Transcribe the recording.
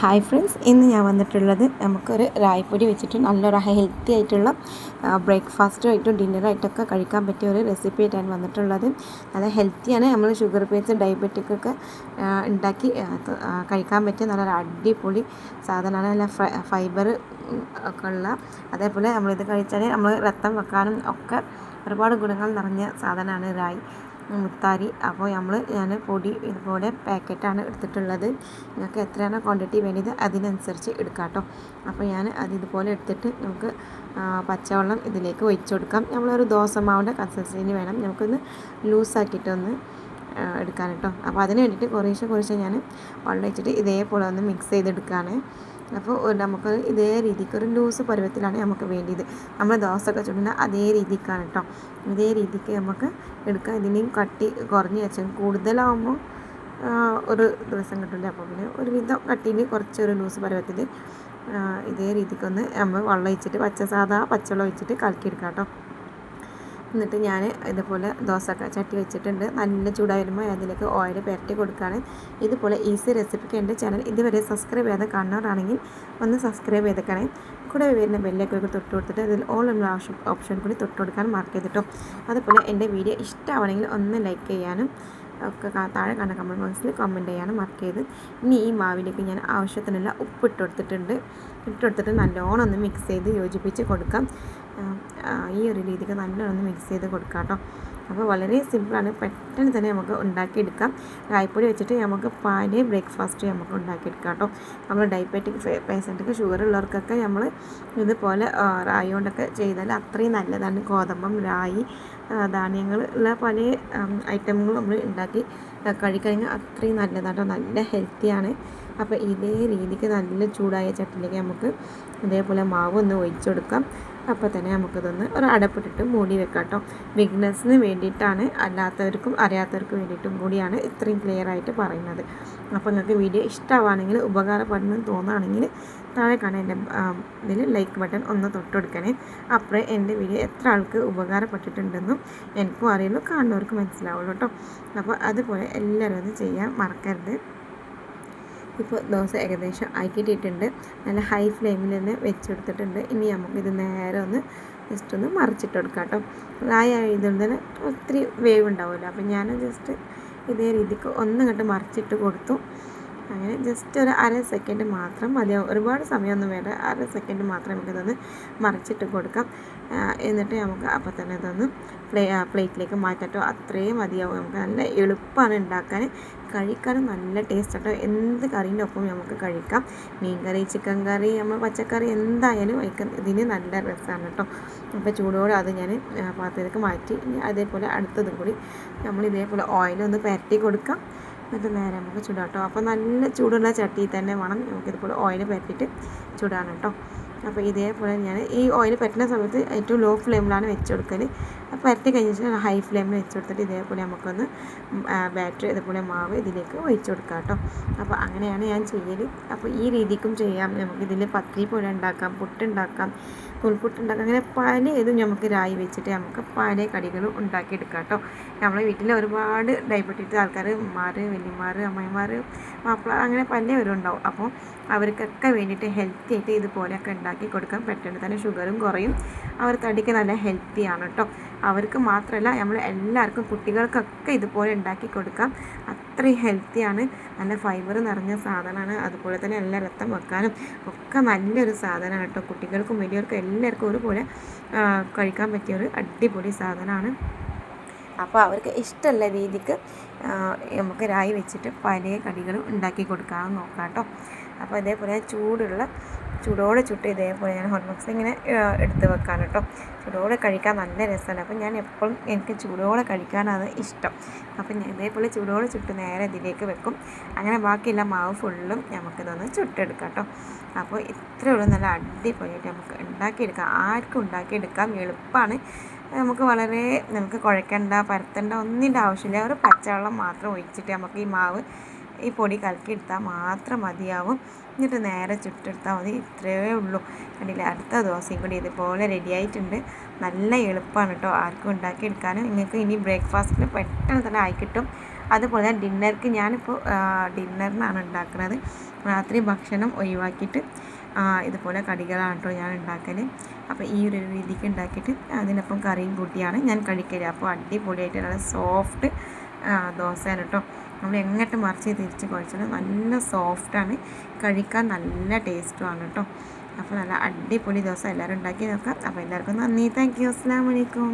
Hi friends, ഇന്ന് ഞാൻ വന്നിട്ടുള്ളത് നമുക്കൊരു റായ്പൊടി വെച്ചിട്ട് നല്ലൊരു ഹെൽത്തി ആയിട്ടുള്ള ബ്രേക്ക്ഫാസ്റ്റുമായിട്ടും ഡിന്നറായിട്ടൊക്കെ കഴിക്കാൻ പറ്റിയ ഒരു റെസിപ്പി ആയിട്ടാണ് വന്നിട്ടുള്ളത്. നല്ല ഹെൽത്തിയാണ്. നമ്മൾ ഷുഗർ പേഷ്യൻറ്റ് ഡയബറ്റിക്കൊക്കെ ഉണ്ടാക്കി കഴിക്കാൻ പറ്റിയ നല്ലൊരു അടിപൊളി സാധനമാണ്. നല്ല ഫൈബർ ഒക്കെ ഉള്ള, അതേപോലെ നമ്മളിത് കഴിച്ചാൽ നമ്മൾ രക്തം വെക്കാനും ഒക്കെ ഒരുപാട് ഗുണങ്ങൾ നിറഞ്ഞ സാധനമാണ് റായി മുത്താരി. അപ്പോൾ ഞാൻ പൊടി ഇതുപോലെ പാക്കറ്റാണ് എടുത്തിട്ടുള്ളത്. നിങ്ങൾക്ക് എത്രയാണോ ക്വാണ്ടിറ്റി വേണ്ടത് അതിനനുസരിച്ച് എടുക്കാം കേട്ടോ. അപ്പോൾ ഞാൻ ഇതുപോലെ എടുത്തിട്ട് നമുക്ക് പച്ചവെള്ളം ഇതിലേക്ക് ഒഴിച്ചു കൊടുക്കാം. നമ്മളൊരു ദോശമാവിൻ്റെ കൺസിസ്റ്റൻസി വേണം, നമുക്കൊന്ന് ലൂസാക്കിയിട്ടൊന്ന് എടുക്കാൻ കേട്ടോ. അപ്പോൾ അതിന് വേണ്ടിയിട്ട് കുറേശ്ശെ ഞാൻ വെള്ളം ഒഴിച്ചിട്ട് ഇതേപോലെ ഒന്ന് മിക്സ് ചെയ്തെടുക്കുകയാണ്. അപ്പോൾ നമുക്ക് ഇതേ രീതിക്ക് ഒരു ലൂസ് പരുവത്തിലാണ് നമുക്ക് വേണ്ടിയത്. നമ്മൾ ദോശയൊക്കെ ചുടുന്ന അതേ രീതിക്കാണ് കേട്ടോ. ഇതേ രീതിക്ക് നമുക്ക് എടുക്കാം. ഇതിനെയും കട്ടി കുറഞ്ഞ് വെച്ചാൽ കൂടുതലാവുമ്പോൾ ഒരു ദിവസം കിട്ടില്ല. അപ്പോൾ പിന്നെ ഒരുവിധം കട്ടിയിൽ കുറച്ചൊരു ലൂസ് പരുവത്തിൽ ഇതേ രീതിക്കൊന്ന് നമ്മൾ വെള്ളം ഒഴിച്ചിട്ട് സാധാ പച്ചവെള്ളം ഒഴിച്ചിട്ട് കലക്കിയെടുക്കാം കേട്ടോ. എന്നിട്ട് ഞാൻ ഇതുപോലെ ദോശ ചട്ടി വെച്ചിട്ടുണ്ട്. നല്ല ചൂടായി വരുമ്പോൾ അതിലേക്ക് ഓയിൽ പുരട്ടി കൊടുക്കുകയാണ്. ഇതുപോലെ ഈസി റെസിപ്പിക്ക് എൻ്റെ ചാനൽ ഇതുവരെ സബ്സ്ക്രൈബ് ചെയ്ത് കാണുന്നവരാണെങ്കിൽ ഒന്ന് സബ്സ്ക്രൈബ് ചെയ്തേക്കണേ. കൂടെ വരുന്ന ബെല്ലൊക്കെ തൊട്ട് കൊടുത്തിട്ട് അതിൽ ഓൾ എന്ന ഓപ്ഷൻ കൂടി തൊട്ട് കൊടുക്കാൻ മാർക്ക് ചെയ്തിട്ടോ. അതുപോലെ എൻ്റെ വീഡിയോ ഇഷ്ടമാണെങ്കിൽ ഒന്ന് ലൈക്ക് ചെയ്യാനും ഒക്കെ താഴെ കാണുന്ന കമൻറ്റ് ബോക്സിൽ കമൻറ്റ് ചെയ്യാനും മറക്ക് ചെയ്ത്. ഇനി ഈ മാവിലേക്ക് ഞാൻ ആവശ്യത്തിനുള്ള ഉപ്പ് ഇട്ടെടുത്തിട്ട് നല്ലോണം ഒന്ന് മിക്സ് ചെയ്ത് യോജിപ്പിച്ച് കൊടുക്കാം. ഈ ഒരു രീതിക്ക് നല്ലോണം ഒന്ന് മിക്സ് ചെയ്ത് കൊടുക്കാം കേട്ടോ. അപ്പോൾ വളരെ സിമ്പിളാണ്, പെട്ടെന്ന് തന്നെ നമുക്ക് ഉണ്ടാക്കിയെടുക്കാം. റായ്പൊടി വെച്ചിട്ട് നമുക്ക് പാല് ബ്രേക്ക്ഫാസ്റ്റ് നമുക്ക് ഉണ്ടാക്കിയെടുക്കാം കേട്ടോ. നമ്മൾ ഡയബറ്റിക് പേഷ്യൻറ്റൊക്കെ ഷുഗർ ഉള്ളവർക്കൊക്കെ നമ്മൾ ഇതുപോലെ റായി കൊണ്ടൊക്കെ ചെയ്താൽ അത്രയും നല്ലതാണ്. ഗോതമ്പം, റായി, ധാന്യങ്ങൾ ഉള്ള പല ഐറ്റങ്ങളും നമ്മൾ ഉണ്ടാക്കി കഴിക്കുകയാണെങ്കിൽ അത്രയും നല്ലതാണ് കേട്ടോ. നല്ല ഹെൽത്തിയാണ്. അപ്പോൾ ഇതേ രീതിക്ക് നല്ല ചൂടായ ചട്ടിലേക്ക് നമുക്ക് ഇതേപോലെ മാവ് ഒന്ന് ഒഴിച്ചു കൊടുക്കാം. അപ്പോൾ തന്നെ നമുക്കിതൊന്ന് ഒരു അടപ്പിട്ടിട്ട് മൂടി വെക്കാം കേട്ടോ. ബിഗിനേഴ്സിന് വേണ്ടിയിട്ടാണ്, അല്ലാത്തവർക്കും അറിയാത്തവർക്കും വേണ്ടിയിട്ടും കൂടിയാണ് ഇത്രയും ക്ലിയർ ആയിട്ട് പറയുന്നത്. അപ്പോൾ നിങ്ങൾക്ക് വീഡിയോ ഇഷ്ടമാണെങ്കിൽ ഉപകാരപ്പെടുന്നെന്ന് തോന്നുകയാണെങ്കിൽ താഴെ കാണാൻ എൻ്റെ ഇതിൽ ലൈക്ക് ബട്ടൺ ഒന്ന് തൊട്ടെടുക്കണേ. അപ്പോഴേ എൻ്റെ വീഡിയോ എത്ര ആൾക്ക് ഉപകാരപ്പെട്ടിട്ടുണ്ടെന്നും എനിക്കും അറിയുള്ളൂ, കാണുന്നവർക്ക് മനസ്സിലാവുള്ളൂ കേട്ടോ. അപ്പോൾ അതുപോലെ എല്ലാവരും അത് ചെയ്യാൻ മറക്കരുത്. ഇപ്പോൾ ദോശ ഏകദേശം ആക്കിയിട്ടിട്ടുണ്ട്. നല്ല ഹൈ ഫ്ലെയിമിൽ തന്നെ വെച്ചെടുത്തിട്ടുണ്ട്. ഇനി നമുക്കിത് നേരെ ഒന്ന് ജസ്റ്റ് ഒന്ന് മറിച്ചിട്ട് കൊടുക്കാം കേട്ടോ. റായി ആയതുകൊണ്ട് തന്നെ ഒത്തിരി വേവ് ഉണ്ടാവില്ല. അപ്പോൾ ഞാൻ ജസ്റ്റ് ഇതേ രീതിക്ക് ഒന്നിങ്ങോട്ട് മറിച്ചിട്ട് കൊടുത്തു. അങ്ങനെ ജസ്റ്റ് ഒരു അര സെക്കൻഡ് മാത്രം മതിയാവും, ഒരുപാട് സമയമൊന്നും വേണ്ട. അര സെക്കൻഡ് മാത്രം നമുക്കിതൊന്ന് മറിച്ചിട്ട് കൊടുക്കാം. എന്നിട്ട് നമുക്ക് അപ്പോൾ തന്നെ ഇതൊന്ന് പ്ലേറ്റിലേക്ക് മാറ്റാട്ടോ. അത്രയും മതിയാവും. നമുക്ക് നല്ല എളുപ്പമാണ് ഉണ്ടാക്കാൻ, കഴിക്കാനും നല്ല ടേസ്റ്റ് കേട്ടോ. എന്ത് കറീൻ്റെ ഒപ്പം നമുക്ക് കഴിക്കാം. മീൻ കറി, ചിക്കൻ കറി, നമ്മൾ പച്ചക്കറി എന്തായാലും ഇതിന് നല്ല രസമാണ് കേട്ടോ. അപ്പോൾ ചൂടോടെ അത് ഞാൻ പാത്രത്തിലേക്ക് മാറ്റി. അതേപോലെ അടുത്തതും കൂടി നമ്മൾ ഇതേപോലെ ഓയിലൊന്ന് പുരട്ടി കൊടുക്കാം. എന്നിട്ട് നേരെ നമുക്ക് ചൂടാം കേട്ടോ. അപ്പോൾ നല്ല ചൂടുള്ള ചട്ടിയിൽ തന്നെ വേണം നമുക്കിതുപോലെ ഓയിൽ പരത്തിയിട്ട് ചൂടാണ് കേട്ടോ. അപ്പോൾ ഇതേപോലെ ഞാൻ ഈ ഓയിൽ പറ്റുന്ന സമയത്ത് ഏറ്റവും ലോ ഫ്ലെയിമിലാണ് വെച്ച് കൊടുക്കൽ. പരത്തി കഴിഞ്ഞിട്ട് ഹൈ ഫ്ലെയിമിൽ വെച്ച് കൊടുത്തിട്ട് ഇതേപോലെ നമുക്കൊന്ന് ബാറ്ററി ഇതേപോലെ മാവ് ഇതിലേക്ക് ഒഴിച്ച് കൊടുക്കാം കേട്ടോ. അപ്പോൾ അങ്ങനെയാണ് ഞാൻ ചെയ്യൽ. അപ്പോൾ ഈ രീതിക്കും ചെയ്യാം. നമുക്കിതിൽ പത്തിരി പോലെ ഉണ്ടാക്കാം, പുട്ടുണ്ടാക്കാം, പുൽപ്പുട്ടുണ്ടാക്കാം. അങ്ങനെ പല ഇതും നമുക്ക് രായി വെച്ചിട്ട് നമുക്ക് പല കടികളും ഉണ്ടാക്കിയെടുക്കാം കേട്ടോ. നമ്മളെ വീട്ടിൽ ഒരുപാട് ഡയബറ്റീസ് ആൾക്കാർ, ഉമ്മാർ, വലിയമാർ, അമ്മമാർ, മാപ്പിള, അങ്ങനെ പലവരും ഉണ്ടാവും. അപ്പോൾ അവർക്കൊക്കെ വേണ്ടിയിട്ട് ഹെൽത്തി ആയിട്ട് ഇതുപോലെയൊക്കെ ഉണ്ടാക്കി കൊടുക്കാൻ പെട്ടെന്ന് തന്നെ ഷുഗറും കുറയും. അവർ തടിക്ക് നല്ല ഹെൽത്തിയാണ് കേട്ടോ. അവർക്ക് മാത്രമല്ല, നമ്മൾ എല്ലാവർക്കും, കുട്ടികൾക്കൊക്കെ ഇതുപോലെ ഉണ്ടാക്കി കൊടുക്കാം. അത്രയും ഹെൽത്തിയാണ്. നല്ല ഫൈബർ നിറഞ്ഞ സാധനമാണ്. അതുപോലെ തന്നെ എല്ലാ രക്തം വെക്കാനും ഒക്കെ നല്ലൊരു സാധനമാണ് കേട്ടോ. കുട്ടികൾക്കും വലിയവർക്കും എല്ലാവർക്കും ഒരുപോലെ കഴിക്കാൻ പറ്റിയൊരു അടിപൊളി സാധനമാണ്. അപ്പോൾ അവർക്ക് ഇഷ്ടമുള്ള രീതിക്ക് നമുക്ക് രായി വെച്ചിട്ട് പല കടികളും ഉണ്ടാക്കി കൊടുക്കാമെന്ന് നോക്കാം കേട്ടോ. അപ്പോൾ ഇതേപോലെ ചൂടോടെ ചുട്ട് ഇതേപോലെ ഞാൻ ഹോട്ട് ബോക്സിൽ ഇങ്ങനെ എടുത്ത് വെക്കാൻ കേട്ടോ. ചൂടോടെ കഴിക്കാൻ നല്ല രസമാണ്. അപ്പോൾ ഞാൻ എപ്പോഴും എനിക്ക് ചൂടോടെ കഴിക്കാനാണ് ഇഷ്ടം. അപ്പം ഞാൻ ഇതേപോലെ ചൂടോടെ ചുട്ട് നേരെ ഇതിലേക്ക് വെക്കും. അങ്ങനെ ബാക്കിയുള്ള മാവ് ഫുള്ളും നമുക്കിതൊന്ന് ചുട്ടെടുക്കാം കേട്ടോ. അപ്പോൾ ഇത്രയേ ഉള്ളൂ. നല്ല അടിപൊളിയായിട്ട് നമുക്ക് ഉണ്ടാക്കിയെടുക്കാം. ആർക്കും ഉണ്ടാക്കിയെടുക്കാം, എളുപ്പമാണ്. നമുക്ക് കുഴക്കേണ്ട, പരത്തേണ്ട ഒന്നിൻ്റെ ആവശ്യമില്ല. ഒരു പച്ചവെള്ളം മാത്രം ഒഴിച്ചിട്ട് നമുക്ക് ഈ പൊടി കലക്കിയെടുത്താൽ മാത്രം മതിയാവും. എന്നിട്ട് നേരെ ചുട്ടെടുത്താൽ മതി. ഇത്രയേ ഉള്ളൂ. കണ്ടില്ലേ, അടുത്ത ദോശയും കൂടി ഇതുപോലെ റെഡി ആയിട്ടുണ്ട്. നല്ല എളുപ്പമാണ് കേട്ടോ ആർക്കും ഉണ്ടാക്കിയെടുക്കാനും. നിങ്ങൾക്ക് ഇനി ബ്രേക്ക്ഫാസ്റ്റിന് പെട്ടെന്ന് തന്നെ ആയിക്കിട്ടും. അതുപോലെ ഡിന്നർക്ക് ഞാനിപ്പോൾ ഡിന്നറിനാണ് ഉണ്ടാക്കുന്നത്. രാത്രി ഭക്ഷണം ഒഴിവാക്കിയിട്ട് ഇതുപോലെ കടികളാണ് കേട്ടോ ഞാൻ ഉണ്ടാക്കൽ. അപ്പോൾ ഈ ഒരു രീതിക്ക് ഉണ്ടാക്കിയിട്ട് അതിനൊപ്പം കറിയും കൂട്ടിയാണ് ഞാൻ കഴിക്കൽ. അപ്പോൾ അടിപൊളിയായിട്ട് നല്ല സോഫ്റ്റ് ദോശയാണ് കേട്ടോ. നമ്മൾ എങ്ങോട്ട് മറിച്ച് തിരിച്ച് കുഴച്ചാലും നല്ല സോഫ്റ്റാണ്, കഴിക്കാൻ നല്ല ടേസ്റ്റുമാണ് കേട്ടോ. അപ്പോൾ നല്ല അടിപൊളി ദോശ എല്ലാവരും ഉണ്ടാക്കി നോക്കാം. അപ്പോൾ എല്ലാവർക്കും നന്ദി, താങ്ക് യു, അസ്സലാമു അലൈക്കും.